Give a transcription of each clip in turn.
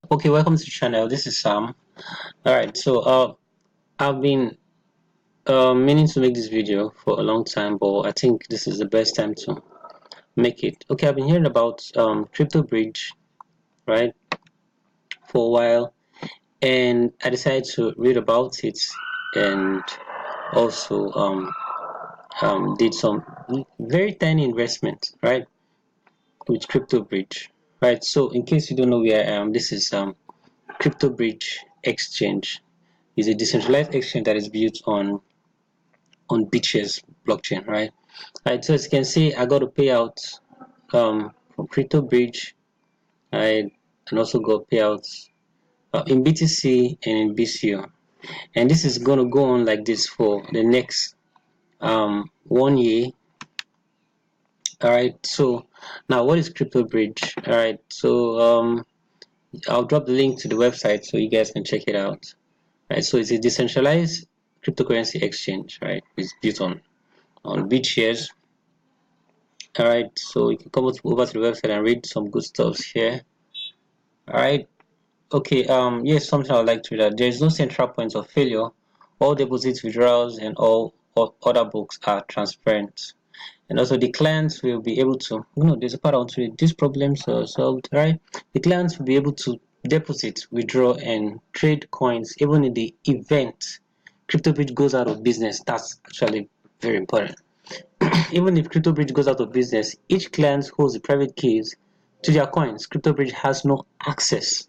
Okay, welcome to the channel. This is Sam. All right, so I've been meaning to make this video for a long time, but I think this is the best time to make it. Okay, I've been hearing about CryptoBridge, right, for a while, and I decided to read about it and also did some very tiny investment, right, with CryptoBridge, right. So in case you don't know where I am, this is CryptoBridge exchange. Is a decentralized exchange that is built on bitshares blockchain, right? Right. So as you can see, I got a payout from CryptoBridge, right, and also got payouts in BTC and in BCO, and this is gonna go on like this for the next 1 year. All right. So now, what is CryptoBridge? All right. So I'll drop the link to the website so you guys can check it out. Right. So it's a decentralized cryptocurrency exchange, right? It's built on BitShares. All right, so you can come over to the website and read some good stuff here. All right, okay. Yes, something I'd like to read. There is no central point of failure. All deposits, withdrawals, and all other books are transparent. And also, the clients will be able to. There's a part I want to read. These problems are solved. Right, the clients will be able to deposit, withdraw, and trade coins even in the event CryptoBridge goes out of business. That's actually very important. Even if CryptoBridge goes out of business, each client holds the private keys to their coins. CryptoBridge has no access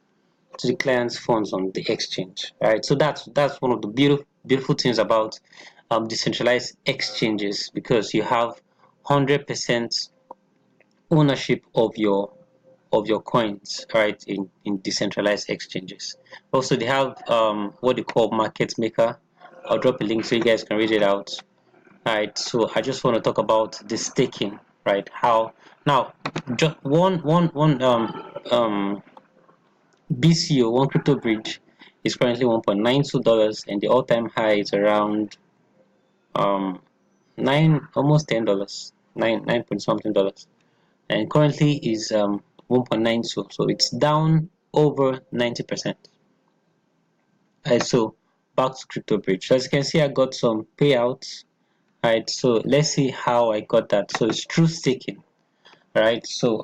to the client's funds on the exchange. Right. So that's one of the beautiful things about decentralized exchanges, because you have 100% ownership of your coins, right, in decentralized exchanges. Also, they have what they call market maker. I'll drop a link so you guys can read it out. Right, so I just want to talk about the staking, right? How now, just one BCO, one crypto bridge, is currently $1.92, and the all-time high is around um nine, almost $10, nine point something dollars, and currently is 1.92, so it's down over 90%. Right, so back to crypto bridge. So as you can see, I got some payouts. Right, so let's see how I got that. So it's through staking. Right, so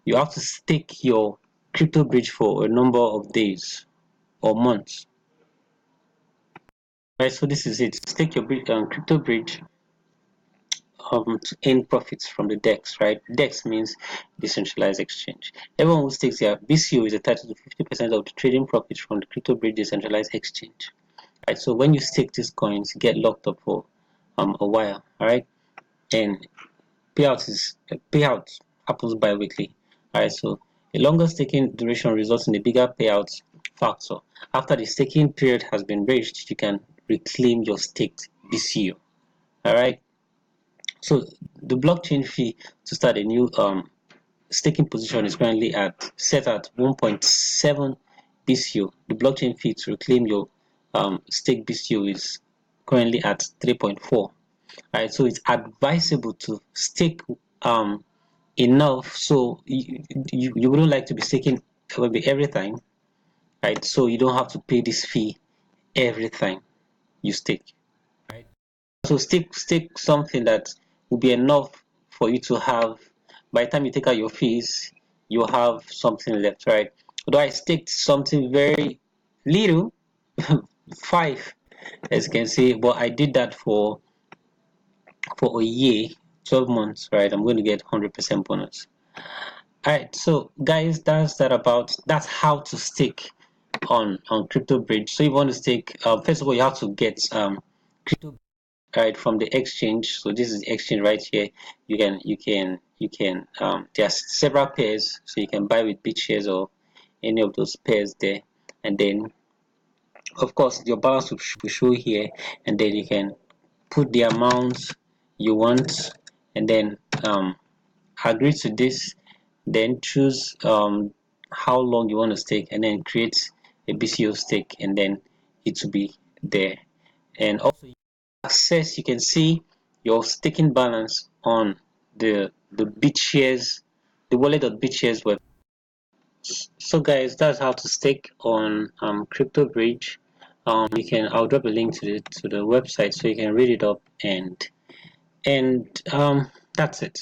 you have to stake your crypto bridge for a number of days or months. Right, so this is it. Stake your crypto bridge to earn profits from the DEX. Right, DEX means decentralized exchange. Everyone who stakes their BCO is entitled to 50% of the trading profits from the crypto bridge decentralized exchange. Right, so when you stake these coins, you get locked up for a while. All right, and payout happens bi-weekly. Alright, so a longer staking duration results in a bigger payout factor. After the staking period has been reached, you can reclaim your staked BCU. Alright, so the blockchain fee to start a new staking position is currently set at 1.7 BCU. The blockchain fee to reclaim your stake BCU is currently at 3.4. Right, so it's advisable to stake um enough, so you wouldn't like to be staking maybe every time, right? So you don't have to pay this fee every time you stake, right? So stake something that will be enough for you to have, by the time you take out your fees, you have something left, right? Although I staked something very little, five, as you can see, but I did that for a year, 12 months, right? I'm going to get 100% bonus. All right, so guys, that's how to stake on CryptoBridge. So if you want to stake, first of all, you have to get crypto, right, from the exchange. So this is the exchange right here. You can there are several pairs, so you can buy with BitShares or any of those pairs there, and then of course your balance will show here, and then you can put the amount you want, and then agree to this, then choose how long you want to stake, and then create a BCO stake, and then it will be there. And also access, you can see your staking balance on the BitShares, the wallet.bitshares web. So guys, that's how to stake on CryptoBridge. I'll drop a link to the website so you can read it up, and that's it.